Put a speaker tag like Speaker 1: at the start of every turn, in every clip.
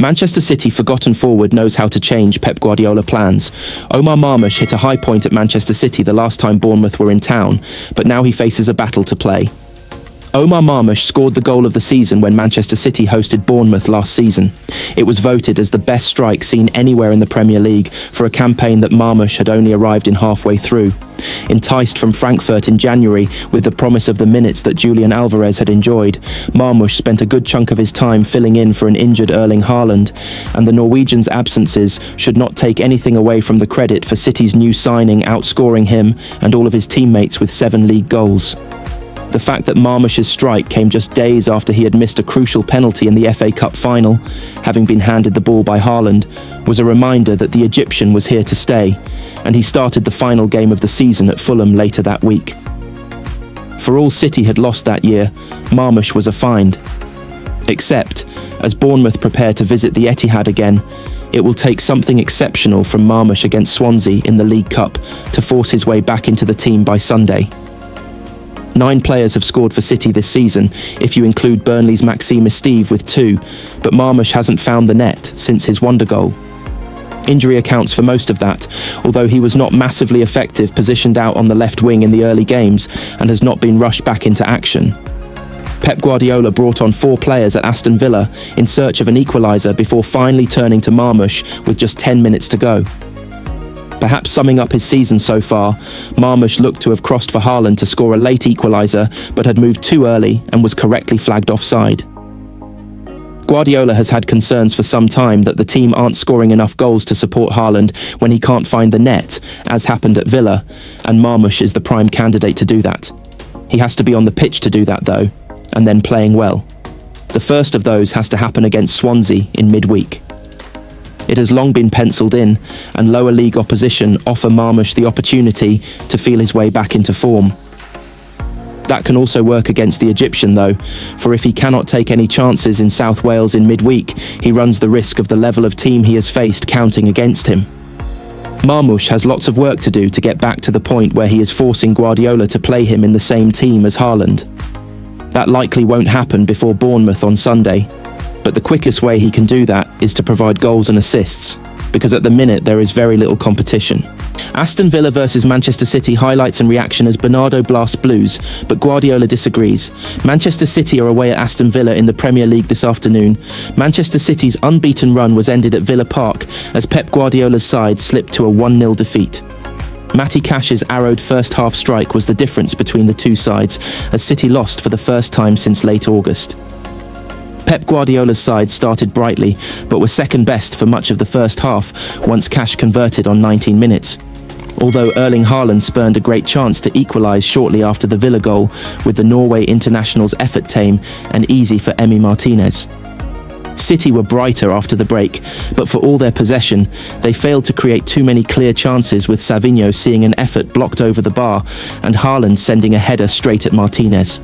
Speaker 1: Manchester City forgotten forward knows how to change Pep Guardiola plans. Omar Marmoush hit a high point at Manchester City the last time Bournemouth were in town, but now he faces a battle to play. Omar Marmoush scored the goal of the season when Manchester City hosted Bournemouth last season. It was voted as the best strike seen anywhere in the Premier League for a campaign that Marmoush had only arrived in halfway through. Enticed from Frankfurt in January with the promise of the minutes that Julian Alvarez had enjoyed, Marmoush spent a good chunk of his time filling in for an injured Erling Haaland, and the Norwegian's absences should not take anything away from the credit for City's new signing outscoring him and all of his teammates with 7 league goals. The fact that Marmoush's strike came just days after he had missed a crucial penalty in the FA Cup final, having been handed the ball by Haaland, was a reminder that the Egyptian was here to stay, and he started the final game of the season at Fulham later that week. For all City had lost that year, Marmoush was a find. Except, as Bournemouth prepare to visit the Etihad again, it will take something exceptional from Marmoush against Swansea in the League Cup to force his way back into the team by Sunday. 9 players have scored for City this season, if you include Burnley's Maxime Esteve with 2, but Marmoush hasn't found the net since his wonder goal. Injury accounts for most of that, although he was not massively effective positioned out on the left wing in the early games and has not been rushed back into action. Pep Guardiola brought on 4 players at Aston Villa in search of an equaliser before finally turning to Marmoush with just 10 minutes to go. Perhaps summing up his season so far, Marmoush looked to have crossed for Haaland to score a late equaliser, but had moved too early and was correctly flagged offside. Guardiola has had concerns for some time that the team aren't scoring enough goals to support Haaland when he can't find the net, as happened at Villa, and Marmoush is the prime candidate to do that. He has to be on the pitch to do that though, and then playing well. The first of those has to happen against Swansea in midweek. It has long been penciled in, and lower league opposition offer Marmoush the opportunity to feel his way back into form. That can also work against the Egyptian though, for if he cannot take any chances in South Wales in midweek, he runs the risk of the level of team he has faced counting against him. Marmoush has lots of work to do to get back to the point where he is forcing Guardiola to play him in the same team as Haaland. That likely won't happen before Bournemouth on Sunday. But the quickest way he can do that is to provide goals and assists, because at the minute there is very little competition. Aston Villa versus Manchester City highlights and reaction as Bernardo blasts Blues, but Guardiola disagrees. Manchester City are away at Aston Villa in the Premier League this afternoon. Manchester City's unbeaten run was ended at Villa Park as Pep Guardiola's side slipped to a 1-0 defeat. Matty Cash's arrowed first-half strike was the difference between the two sides, as City lost for the first time since late August. Pep Guardiola's side started brightly, but were second best for much of the first half once Cash converted on 19 minutes. Although Erling Haaland spurned a great chance to equalise shortly after the Villa goal, with the Norway international's effort tame and easy for Emi Martinez. City were brighter after the break, but for all their possession, they failed to create too many clear chances, with Savinho seeing an effort blocked over the bar and Haaland sending a header straight at Martinez.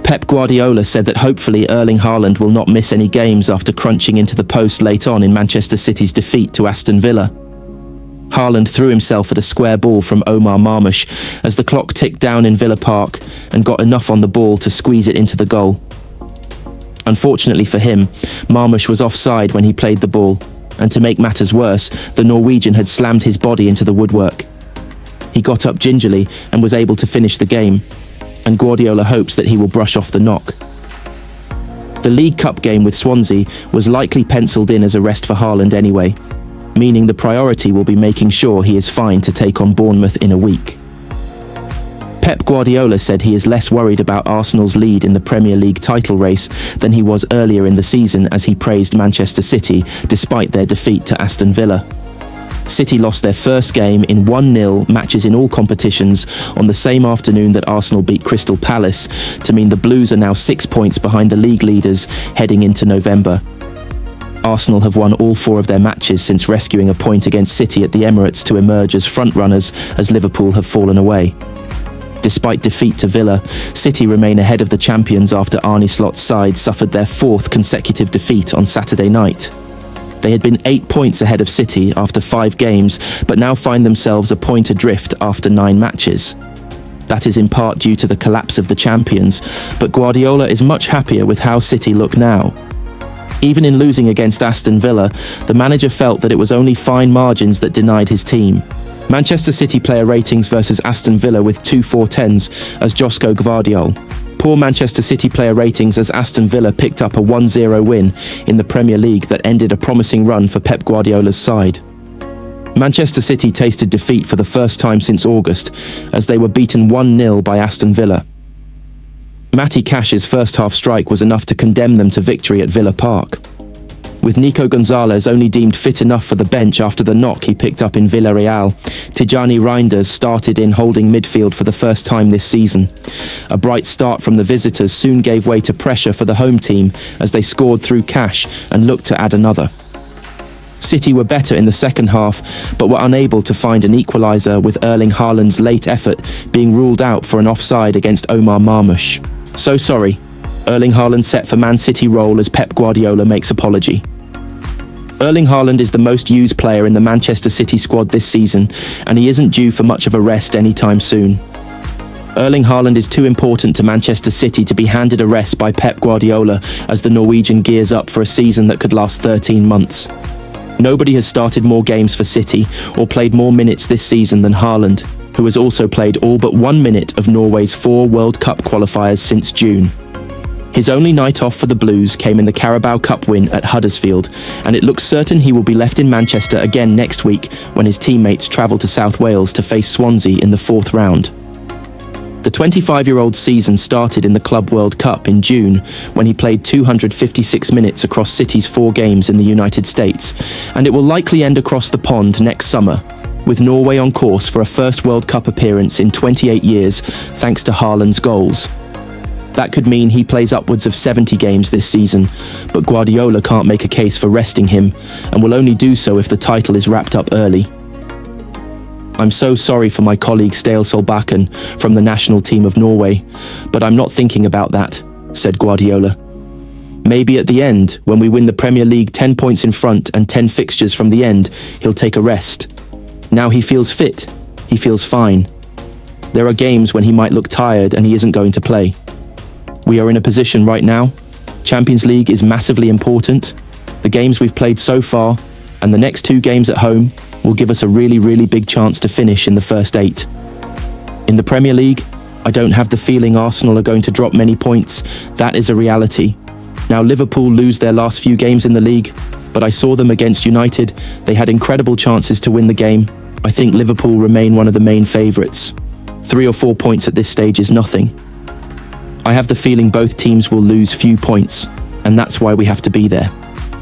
Speaker 1: Pep Guardiola said that hopefully Erling Haaland will not miss any games after crunching into the post late on in Manchester City's defeat to Aston Villa. Haaland threw himself at a square ball from Omar Marmoush as the clock ticked down in Villa Park and got enough on the ball to squeeze it into the goal. Unfortunately for him, Marmoush was offside when he played the ball, and to make matters worse, the Norwegian had slammed his body into the woodwork. He got up gingerly and was able to finish the game, and Guardiola hopes that he will brush off the knock. The League Cup game with Swansea was likely penciled in as a rest for Haaland anyway, meaning the priority will be making sure he is fine to take on Bournemouth in a week. Pep Guardiola said he is less worried about Arsenal's lead in the Premier League title race than he was earlier in the season, as he praised Manchester City despite their defeat to Aston Villa. City lost their first game in 1-0 matches in all competitions on the same afternoon that Arsenal beat Crystal Palace, to mean the Blues are now 6 points behind the league leaders heading into November. Arsenal have won all 4 of their matches since rescuing a point against City at the Emirates to emerge as frontrunners, as Liverpool have fallen away. Despite defeat to Villa, City remain ahead of the champions after Arne Slot's side suffered their 4th consecutive defeat on Saturday night. They had been 8 points ahead of City after 5 games, but now find themselves a point adrift after 9 matches. That is in part due to the collapse of the champions, but Guardiola is much happier with how City look now. Even in losing against Aston Villa, the manager felt that it was only fine margins that denied his team. Manchester City player ratings versus Aston Villa with 2 4-10s as Josko Gvardiol. Poor Manchester City player ratings as Aston Villa picked up a 1-0 win in the Premier League that ended a promising run for Pep Guardiola's side. Manchester City tasted defeat for the first time since August as they were beaten 1-0 by Aston Villa. Matty Cash's first-half strike was enough to condemn them to victory at Villa Park. With Nico Gonzalez only deemed fit enough for the bench after the knock he picked up in Villarreal, Tijani Reinders started in holding midfield for the first time this season. A bright start from the visitors soon gave way to pressure for the home team as they scored through Cash and looked to add another. City were better in the second half, but were unable to find an equaliser with Erling Haaland's late effort being ruled out for an offside against Omar Marmoush. So sorry, Erling Haaland set for Man City role as Pep Guardiola makes apology. Erling Haaland is the most used player in the Manchester City squad this season, and he isn't due for much of a rest anytime soon. Erling Haaland is too important to Manchester City to be handed a rest by Pep Guardiola as the Norwegian gears up for a season that could last 13 months. Nobody has started more games for City or played more minutes this season than Haaland, who has also played all but 1 minute of Norway's 4 World Cup qualifiers since June. His only night off for the Blues came in the Carabao Cup win at Huddersfield, and it looks certain he will be left in Manchester again next week when his teammates travel to South Wales to face Swansea in the 4th round. The 25-year-old's season started in the Club World Cup in June when he played 256 minutes across City's 4 games in the United States, and it will likely end across the pond next summer, with Norway on course for a first World Cup appearance in 28 years thanks to Haaland's goals. That could mean he plays upwards of 70 games this season, but Guardiola can't make a case for resting him, and will only do so if the title is wrapped up early. I'm so sorry for my colleague Ståle Solbakken from the national team of Norway, but I'm not thinking about that, said Guardiola. Maybe at the end, when we win the Premier League 10 points in front and 10 fixtures from the end, he'll take a rest. Now he feels fit, he feels fine. There are games when he might look tired and he isn't going to play. We are in a position right now. Champions League is massively important. The games we've played so far, and the next 2 games at home, will give us a really big chance to finish in the first 8. In the Premier League, I don't have the feeling Arsenal are going to drop many points. That is a reality. Now Liverpool lose their last few games in the league, but I saw them against United. They had incredible chances to win the game. I think Liverpool remain one of the main favourites. 3 or 4 points at this stage is nothing. I have the feeling both teams will lose few points, and that's why we have to be there.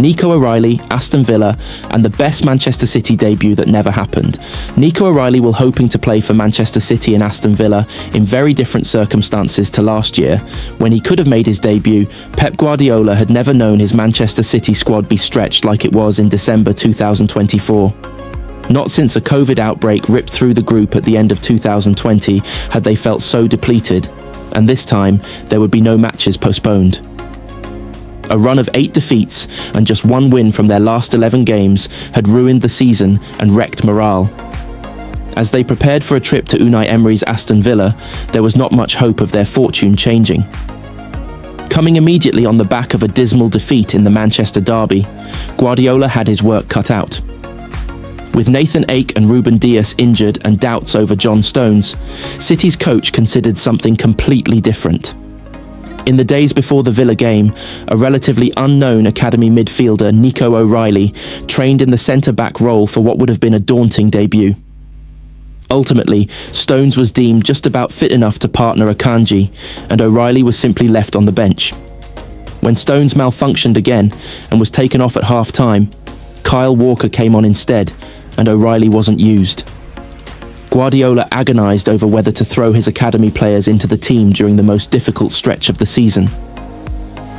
Speaker 1: Nico O'Reilly, Aston Villa, and the best Manchester City debut that never happened. Nico O'Reilly will hoping to play for Manchester City and Aston Villa in very different circumstances to last year. When he could have made his debut, Pep Guardiola had never known his Manchester City squad be stretched like it was in December 2024. Not since a COVID outbreak ripped through the group at the end of 2020 had they felt so depleted, and this time there would be no matches postponed. A run of 8 defeats and just 1 win from their last 11 games had ruined the season and wrecked morale. As they prepared for a trip to Unai Emery's Aston Villa, there was not much hope of their fortune changing. Coming immediately on the back of a dismal defeat in the Manchester derby, Guardiola had his work cut out. With Nathan Ake and Ruben Dias injured and doubts over John Stones, City's coach considered something completely different. In the days before the Villa game, a relatively unknown academy midfielder, Nico O'Reilly, trained in the centre-back role for what would have been a daunting debut. Ultimately, Stones was deemed just about fit enough to partner Akanji, and O'Reilly was simply left on the bench. When Stones malfunctioned again and was taken off at half-time, Kyle Walker came on instead, and O'Reilly wasn't used. Guardiola agonised over whether to throw his academy players into the team during the most difficult stretch of the season.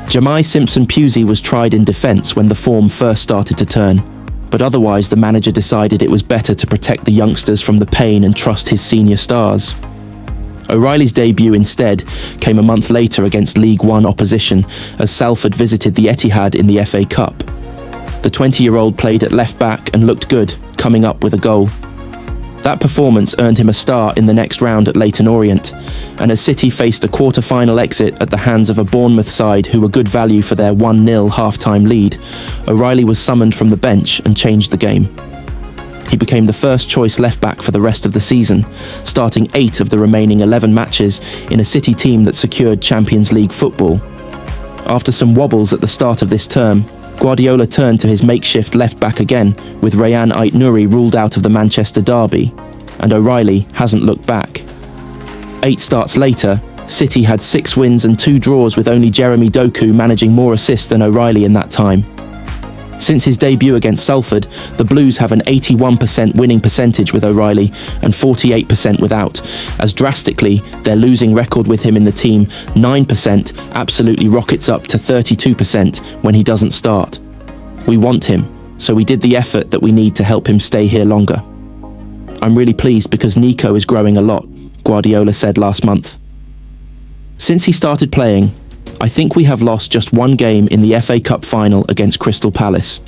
Speaker 1: Jamai Simpson-Pusey was tried in defence when the form first started to turn, but otherwise the manager decided it was better to protect the youngsters from the pain and trust his senior stars. O'Reilly's debut instead came a month later against League One opposition as Salford visited the Etihad in the FA Cup. The 20-year-old played at left-back and looked good, coming up with a goal. That performance earned him a start in the next round at Leyton Orient, and as City faced a quarter-final exit at the hands of a Bournemouth side who were good value for their 1-0 half-time lead, O'Reilly was summoned from the bench and changed the game. He became the first-choice left-back for the rest of the season, starting 8 of the remaining 11 matches in a City team that secured Champions League football. After some wobbles at the start of this term, Guardiola turned to his makeshift left-back again, with Rayhan Ait-Nouri ruled out of the Manchester derby, and O'Reilly hasn't looked back. 8 starts later, City had 6 wins and 2 draws, with only Jeremy Doku managing more assists than O'Reilly in that time. Since his debut against Salford, the Blues have an 81% winning percentage with O'Reilly and 48% without, as drastically their losing record with him in the team, 9%, absolutely rockets up to 32% when he doesn't start. We want him, so we did the effort that we need to help him stay here longer. I'm really pleased because Nico is growing a lot, Guardiola said last month. Since he started playing, I think we have lost just one game in the FA Cup final against Crystal Palace.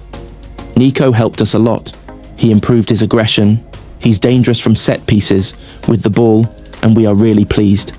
Speaker 1: Nico helped us a lot. He improved his aggression, he's dangerous from set pieces, with the ball, and we are really pleased.